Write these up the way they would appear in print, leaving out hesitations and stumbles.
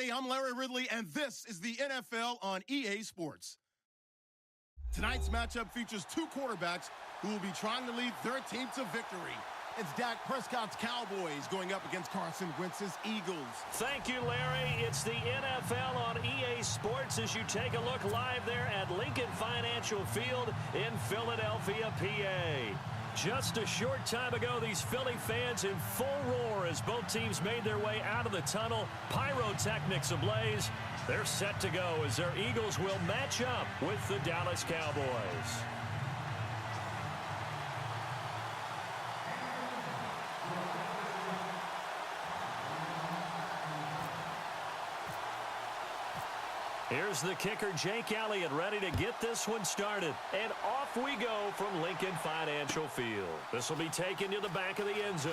everybody. I'm Larry Ridley, and this is the NFL on EA Sports. Tonight's matchup features two quarterbacks who will be trying to lead their team to victory. It's Dak Prescott's Cowboys going up against Carson Wentz's Eagles. Thank you, Larry. It's the NFL on EA Sports as you take a look live there at Lincoln Financial Field in Philadelphia, PA. Just a short time ago, these Philly fans in full roar as both teams made their way out of the tunnel. Pyrotechnics ablaze. They're set to go as their Eagles will match up with the Dallas Cowboys. Here's the kicker, Jake Elliott, ready to get this one started. And off we go from Lincoln Financial Field. This will be taken to the back of the end zone.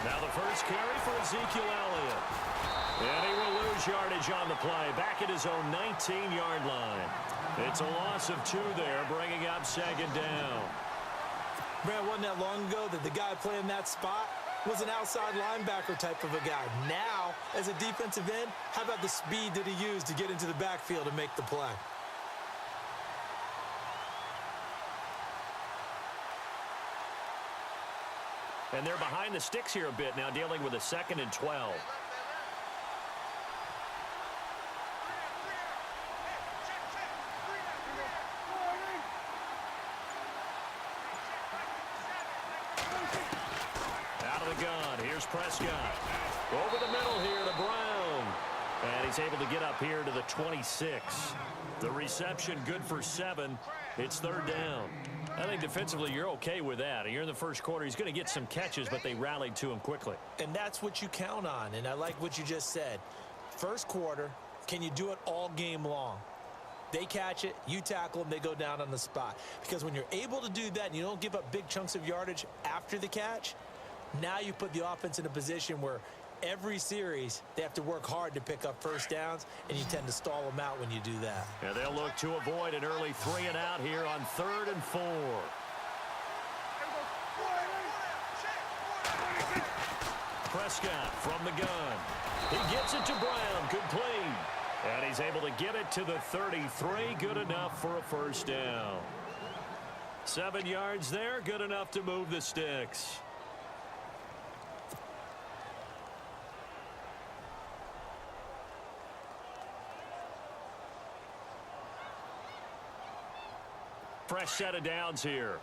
Now the first carry for Ezekiel Elliott. And he will lose yardage on the play, back at his own 19-yard line. It's a loss of 2 there, bringing up second down. Brad, wasn't that long ago that the guy playing that spot was an outside linebacker type of a guy. Now, as a defensive end, how about the speed that he used to get into the backfield and make the play? And they're behind the sticks here a bit now, dealing with a 2nd and 12. Out of the gun, here's Prescott. Over the middle here to Brown. And he's able to get up here to the 26. The reception good for 7. It's 3rd down. I think defensively you're okay with that. You're in the first quarter. He's going to get some catches, but they rallied to him quickly. And that's what you count on, and I like what you just said. First quarter, can you do it all game long? They catch it, you tackle them, they go down on the spot. Because when you're able to do that and you don't give up big chunks of yardage after the catch, now you put the offense in a position where every series they have to work hard to pick up first downs, and you tend to stall them out when you do that. Yeah, they'll look to avoid an early 3 and out here on 3rd and 4. Prescott from the gun. He gets it to Brown, complete. And he's able to get it to the 33, good enough for a first down. 7 yards there, good enough to move the sticks. Fresh set of downs here.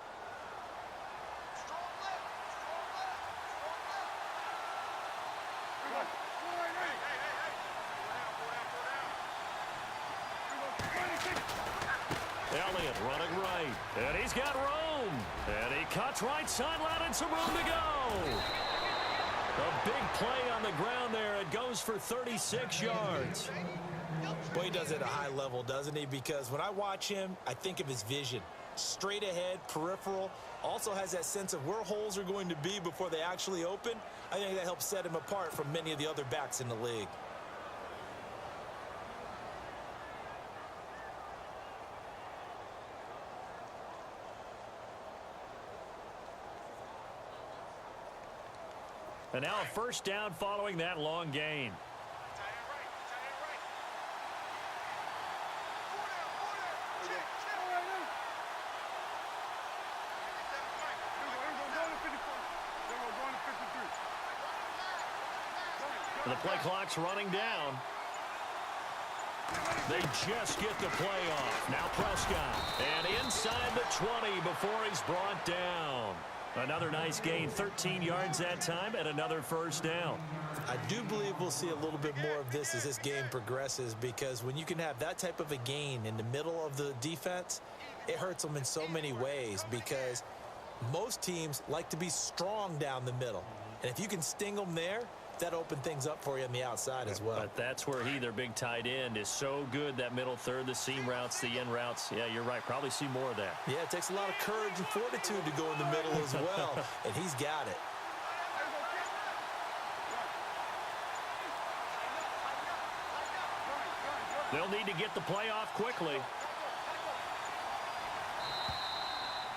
Elliott running right. And he's got room. And he cuts right sideline and some room to go. A big play on the ground there. It goes for 36 yards. Boy, he does it at a high level, doesn't he? Because when I watch him, I think of his vision. Straight ahead, peripheral. Also has that sense of where holes are going to be before they actually open. I think that helps set him apart from many of the other backs in the league. And now a first down following that long gain. The play clock's running down. They just get the play off. Now Prescott. And inside the 20 before he's brought down. Another nice gain, 13 yards that time, and another first down. I do believe we'll see a little bit more of this as this game progresses, because when you can have that type of a gain in the middle of the defense, it hurts them in so many ways, because most teams like to be strong down the middle. And if you can sting them there, that opened things up for you on the outside as well. But that's where their big tight end, is so good, that middle third, the seam routes, the in routes. Yeah, you're right. Probably see more of that. Yeah, it takes a lot of courage and fortitude to go in the middle as well, and he's got it. They'll need to get the play off quickly.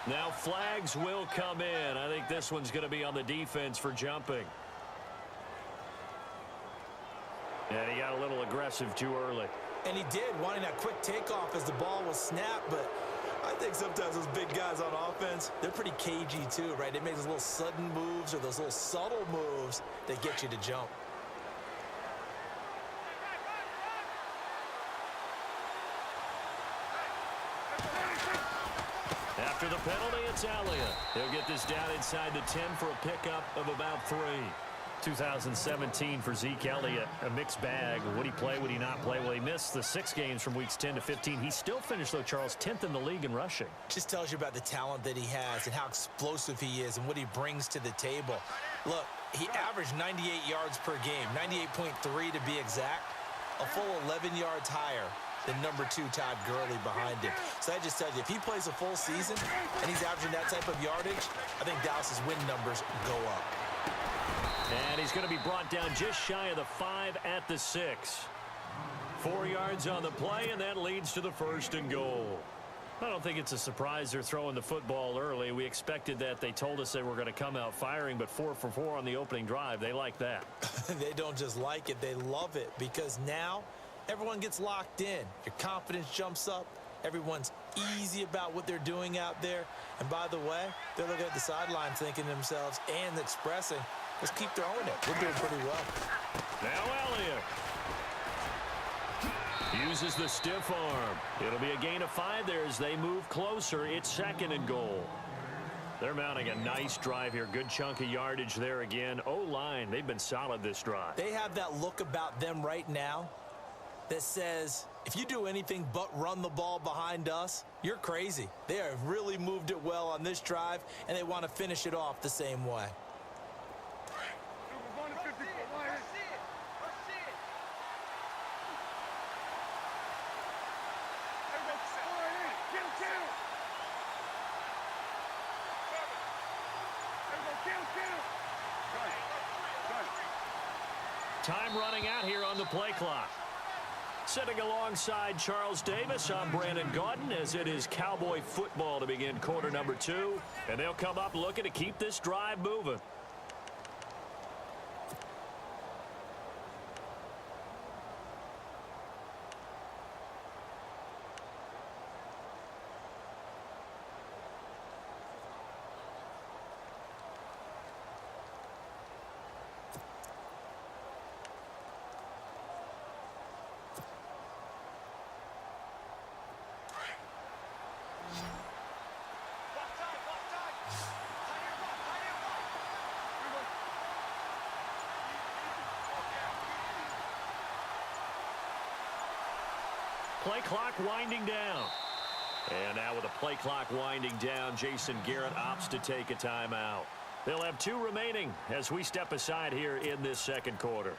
Now flags will come in. I think this one's going to be on the defense for jumping. And he got a little aggressive too early. And he did, wanting that quick takeoff as the ball was snapped. But I think sometimes those big guys on offense, they're pretty cagey too, right? They make those little sudden moves or those little subtle moves that get you to jump. After the penalty, it's Elliott. He'll get this down inside the 10 for a pickup of about 3. 2017 for Zeke Elliott, a mixed bag. Would he play, would he not play? Well, he missed the 6 games from weeks 10 to 15. He still finished, though, Charles, 10th in the league in rushing. Just tells you about the talent that he has and how explosive he is and what he brings to the table. Look, he averaged 98 yards per game, 98.3 to be exact, a full 11 yards higher than number 2 Todd Gurley behind him. So that just tells you, if he plays a full season and he's averaging that type of yardage, I think Dallas's win numbers go up. And he's going to be brought down just shy of the 5 at the 6. 4 yards on the play, and that leads to the 1st and goal. I don't think it's a surprise they're throwing the football early. We expected that. They told us they were going to come out firing, but 4 for 4 on the opening drive. They like that. They don't just like it, they love it, because now everyone gets locked in. Your confidence jumps up. Everyone's easy about what they're doing out there. And by the way, they're looking at the sideline thinking to themselves and expressing, let's keep throwing it. We're doing pretty well. Now Elliott uses the stiff arm. It'll be a gain of 5 there as they move closer. It's 2nd and goal. They're mounting a nice drive here. Good chunk of yardage there again. O-line, they've been solid this drive. They have that look about them right now that says, if you do anything but run the ball behind us, you're crazy. They have really moved it well on this drive, and they want to finish it off the same way. Time running out here on the play clock. Sitting alongside Charles Davis, I'm Brandon Gaudin, as it is Cowboy football to begin quarter number 2. And they'll come up looking to keep this drive moving. Play clock winding down. And now with the play clock winding down, Jason Garrett opts to take a timeout. They'll have 2 remaining as we step aside here in this 2nd quarter.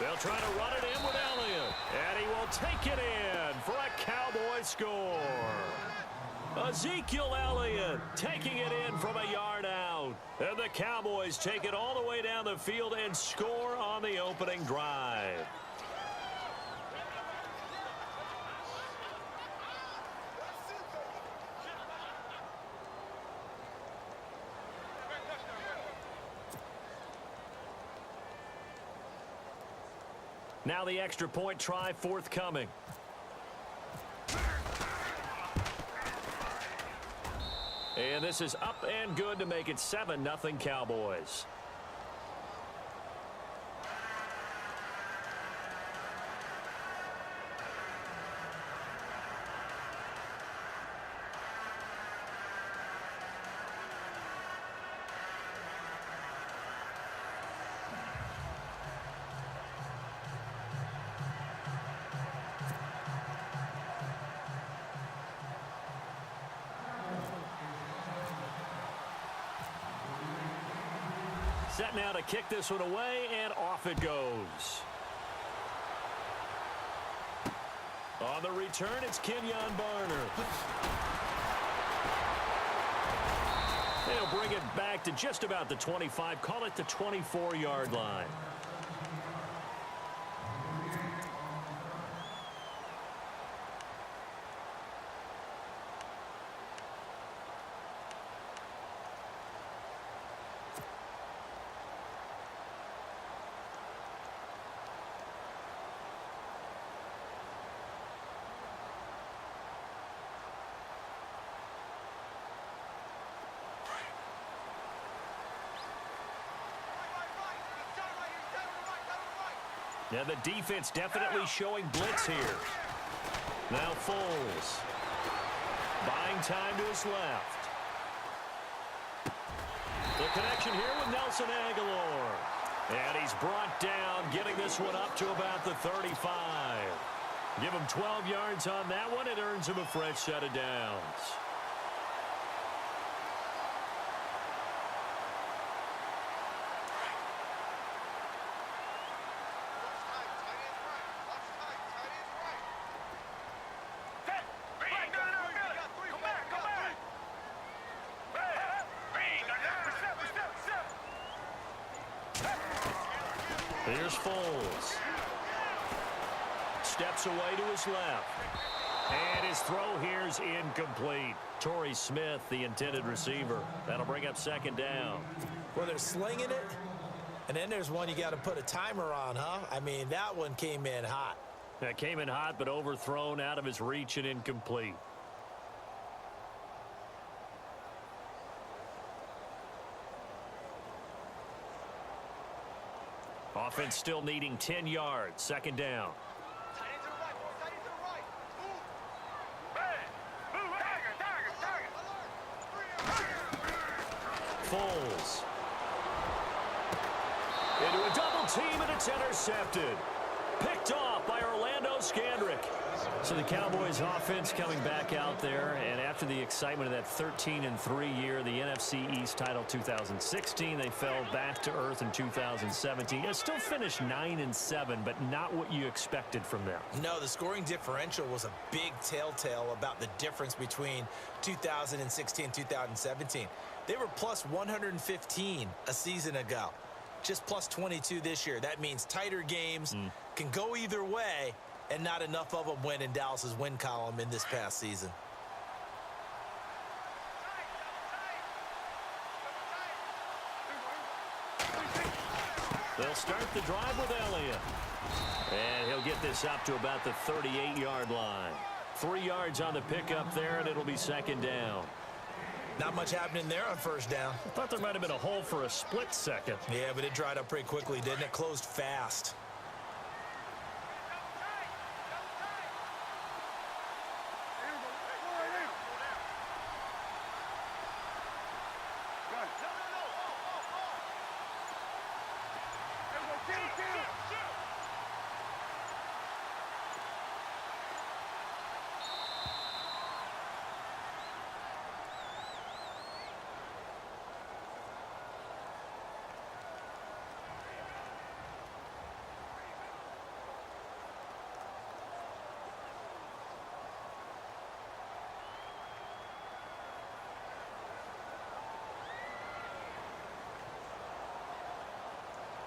They'll try to run it in with Elliott, and he will take it in for a Cowboy score. Ezekiel Elliott taking it in from a yard out. And the Cowboys take it all the way down the field and score on the opening drive. Now the extra point try forthcoming. And this is up and good to make it 7-0 Cowboys. Set now to kick this one away, and off it goes. On the return, it's Kenyon Barner. They'll bring it back to just about the 25, call it the 24-yard line. Yeah, the defense definitely showing blitz here. Now Foles. Buying time to his left. The connection here with Nelson Aguilar. And he's brought down, getting this one up to about the 35. Give him 12 yards on that one. It earns him a fresh set of downs. Here's Foles. Steps away to his left. And his throw here's incomplete. Torrey Smith, the intended receiver. That'll bring up second down. Well, they're slinging it. And then there's one you got to put a timer on, huh? I mean, that one came in hot. That came in hot, but overthrown out of his reach and incomplete. Offense still needing 10 yards. Second down. Foles. Into a double team, and it's intercepted. Picked off by Orlando Scandrick. So the Cowboys offense coming back out there, and after the excitement of that 13-3 year, the NFC East title 2016, they fell back to earth in 2017. They still finished 9-7, but not what you expected from them. No, the scoring differential was a big telltale about the difference between 2016 and 2017. They were plus 115 a season ago. Just plus 22 this year. That means tighter games can go either way, and not enough of them went in Dallas's win column in this past season. They'll start the drive with Elliott. And he'll get this up to about the 38-yard line. 3 yards on the pickup there, and it'll be second down. Not much happening there on first down. I thought there might have been a hole for a split second. Yeah, but it dried up pretty quickly, didn't it? Closed fast.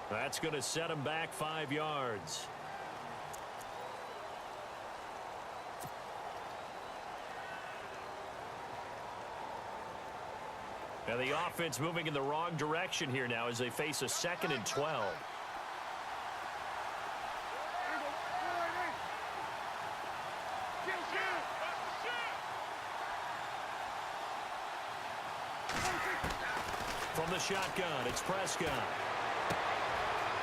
That's going to set him back 5 yards. And the offense moving in the wrong direction here now as they face a 2nd and 12. From the shotgun, it's Prescott.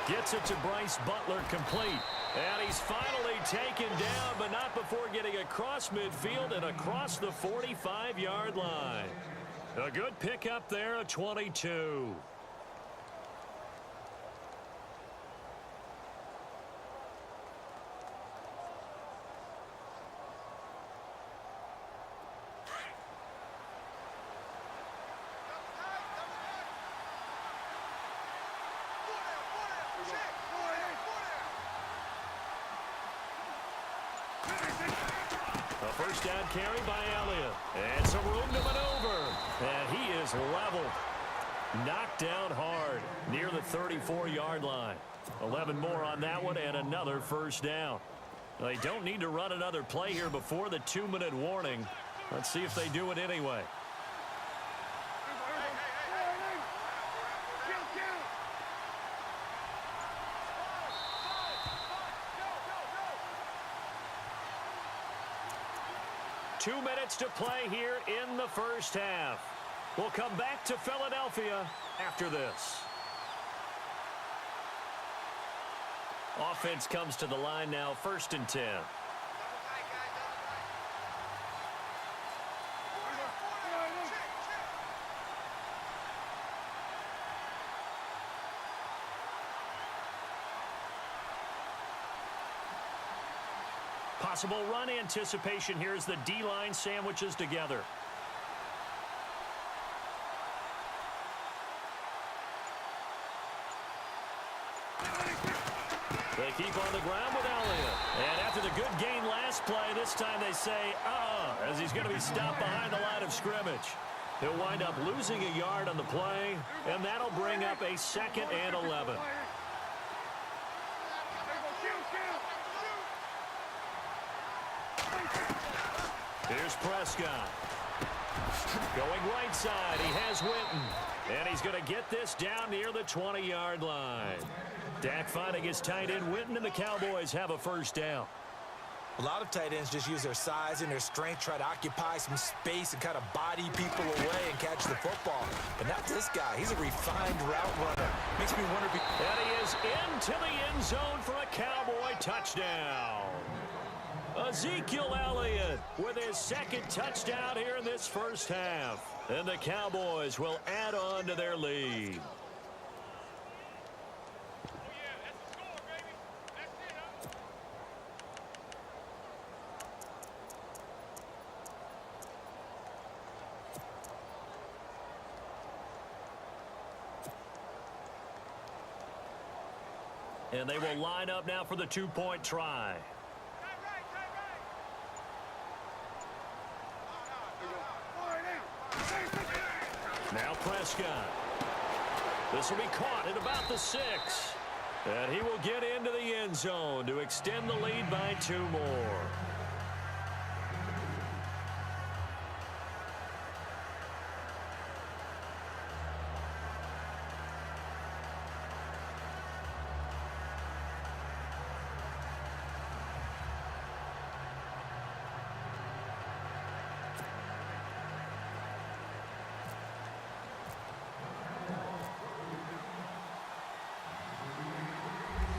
Gets it to Bryce Butler, complete. And he's finally taken down, but not before getting across midfield and across the 45-yard line. A good pickup there, a 22. A first down carry by Elliott. And some room to maneuver. And he is leveled. Knocked down hard near the 34-yard line. 11 more on that one and another first down. They don't need to run another play here before the 2-minute warning. Let's see if they do it anyway. Two minutes to play here in the first half. We'll come back to Philadelphia after this. Offense comes to the line now, 1st and 10. Possible run anticipation here as the D-line sandwiches together. They keep on the ground with Elliott. And after the good gain last play, this time they say, as he's going to be stopped behind the line of scrimmage. He'll wind up losing a yard on the play, and that'll bring up a 2nd and 11. Here's Prescott. Going right side, he has Witten. And he's going to get this down near the 20-yard line. Dak finding his tight end Witten, and the Cowboys have a first down. A lot of tight ends just use their size and their strength, try to occupy some space and kind of body people away and catch the football. But not this guy. He's a refined route runner. Makes me wonder if he... And he is into the end zone for a Cowboy touchdown. Ezekiel Elliott with his 2nd touchdown here in this first half. And the Cowboys will add on to their lead. And they will line up now for the 2-point try. Now Prescott. This will be caught at about the 6. And he will get into the end zone to extend the lead by 2 more.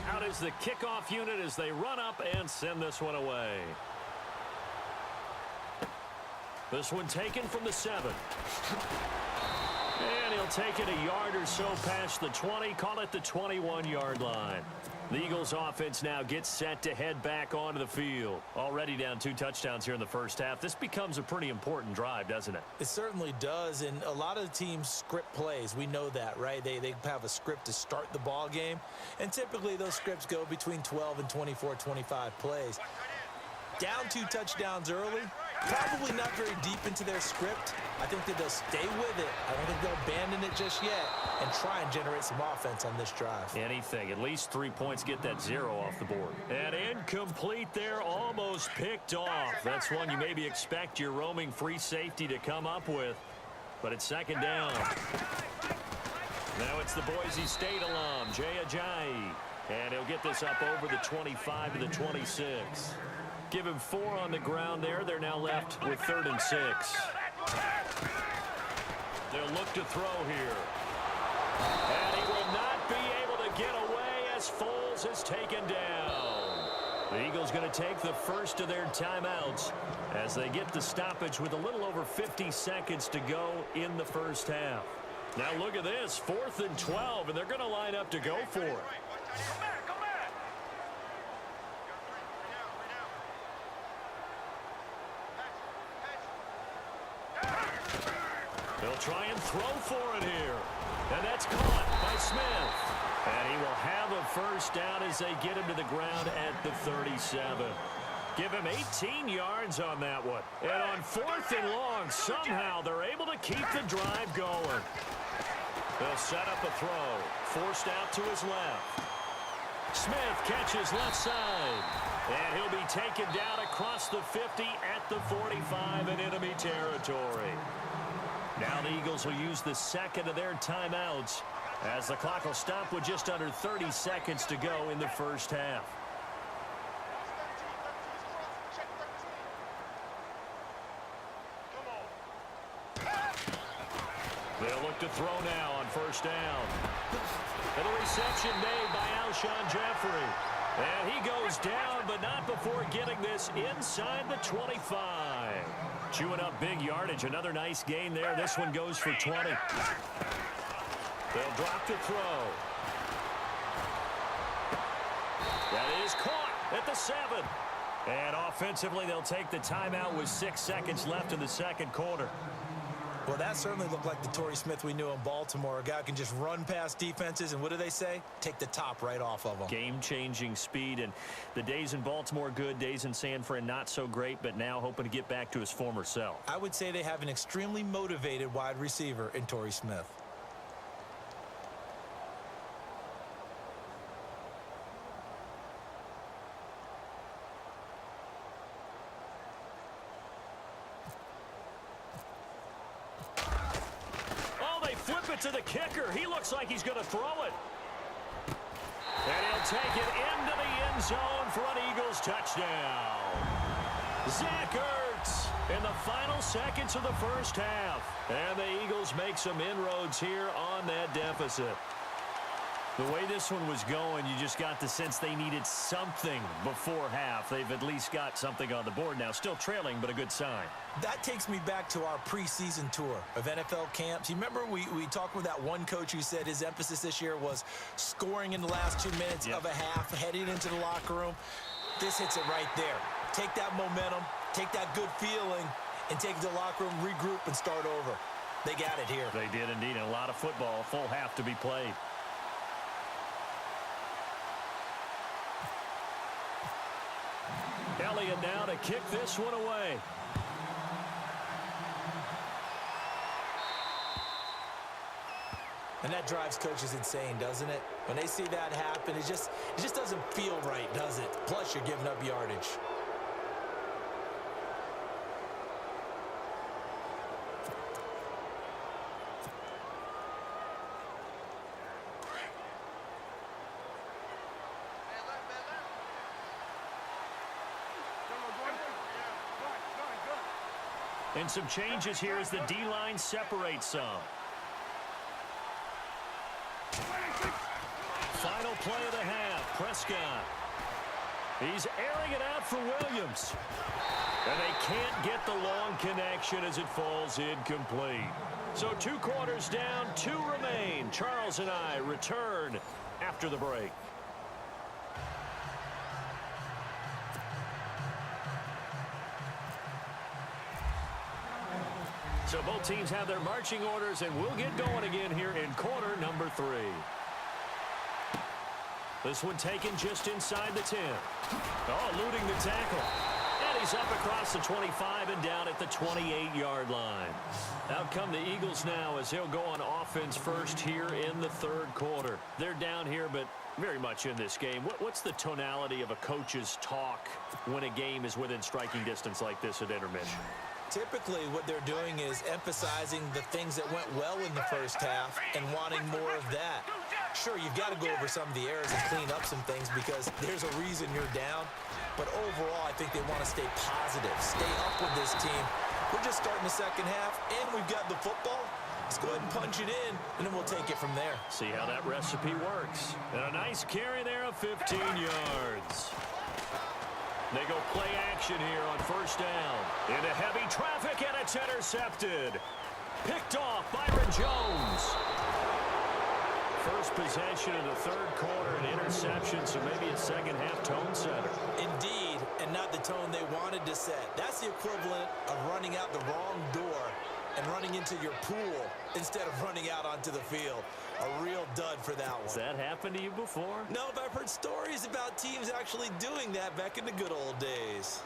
Out is the kickoff unit as they run up and send this one away. This one taken from the 7. And he'll take it a yard or so past the 20, call it the 21-yard line. The Eagles offense now gets set to head back onto the field. Already down 2 touchdowns here in the first half. This becomes a pretty important drive, doesn't it? It certainly does, and a lot of the teams script plays. We know that, right? They have a script to start the ball game, and typically those scripts go between 12 and 24, 25 plays. Down 2 touchdowns early, probably not very deep into their script. I think that they'll stay with it. I don't think they'll abandon it just yet and try and generate some offense on this drive. Anything. At least 3 points, get that 0 off the board. And incomplete there, almost picked off. That's one you maybe expect your roaming free safety to come up with. But it's 2nd down. Now it's the Boise State alum, Jay Ajayi. And he'll get this up over the 25 to the 26. Give him 4 on the ground there. They're now left with 3rd and 6. They'll look to throw here. And he will not be able to get away as Foles is taken down. The Eagles going to take the first of their timeouts as they get the stoppage with a little over 50 seconds to go in the first half. Now look at this, 4th and 12, and they're going to line up to go for it. They'll try and throw for it here. And that's caught by Smith. And he will have a first down as they get him to the ground at the 37. Give him 18 yards on that one. And on 4th and long, somehow they're able to keep the drive going. They'll set up a throw. Forced out to his left. Smith catches left side. And he'll be taken down across the 50 at the 45 in enemy territory. Now the Eagles will use the second of their timeouts as the clock will stop with just under 30 seconds to go in the first half. They'll look to throw now on first down. And the reception made by Alshon Jeffrey. And he goes down, but not before getting this inside the 25. Chewing up big yardage. Another nice gain there. This one goes for 20. They'll drop to throw. That is caught at the 7. And offensively, they'll take the timeout with 6 seconds left in the second quarter. Well, that certainly looked like the Torrey Smith we knew in Baltimore. A guy who can just run past defenses, and what do they say? Take the top right off of them. Game-changing speed, and the days in Baltimore good, days in San Fran not so great, but now hoping to get back to his former self. I would say they have an extremely motivated wide receiver in Torrey Smith. Flip it to the kicker. He looks like he's going to throw it. And he'll take it into the end zone for an Eagles touchdown. Zach Ertz in the final seconds of the first half. And the Eagles make some inroads here on that deficit. The way this one was going, you just got the sense they needed something before half. They've at least got something on the board now. Still trailing, but a good sign. That takes me back to our preseason tour of NFL camps. You remember we talked with that one coach who said his emphasis this year was scoring in the last 2 minutes of a half, heading into the locker room. This hits it right there. Take that momentum, take that good feeling, and take it to the locker room, regroup, and start over. They got it here. They did indeed, and a lot of football, full half to be played. Elliott now to kick this one away. And that drives coaches insane, doesn't it? When they see that happen, it just doesn't feel right, does it? Plus, you're giving up yardage. And some changes here as the D-line separates some. Final play of the half, Prescott. He's airing it out for Williams. And they can't get the long connection as it falls incomplete. So 2 quarters down, 2 remain. Charles and I return after the break. So both teams have their marching orders, and we'll get going again here in quarter number 3. This one taken just inside the 10. Oh, eluding the tackle. And he's up across the 25 and down at the 28-yard line. Out come the Eagles now as they'll go on offense first here in the third quarter. They're down here, but very much in this game. What's the tonality of a coach's talk when a game is within striking distance like this at intermission? Typically, what they're doing is emphasizing the things that went well in the first half and wanting more of that. Sure, you've got to go over some of the errors and clean up some things because there's a reason you're down. But overall, I think they want to stay positive, stay up with this team. We're just starting the second half, and we've got the football. Let's go ahead and punch it in, and then we'll take it from there. See how that recipe works. And a nice carry there of 15 yards. They go play action here on first down. Into heavy traffic, and it's intercepted. Picked off Byron Jones. First possession of the third quarter, an interception, so maybe a second-half tone setter. Indeed, and not the tone they wanted to set. That's the equivalent of running out the wrong door and running into your pool instead of running out onto the field. A real dud for that one. Has that happened to you before? No, but I've heard stories about teams actually doing that back in the good old days.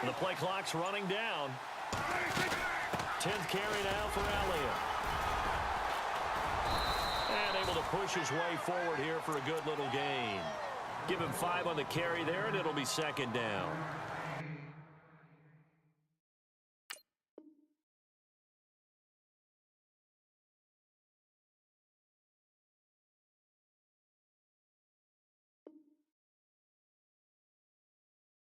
The play clock's running down. 10th carry now for Elliott. And able to push his way forward here for a good little gain. Give him 5 on the carry there, and it'll be second down.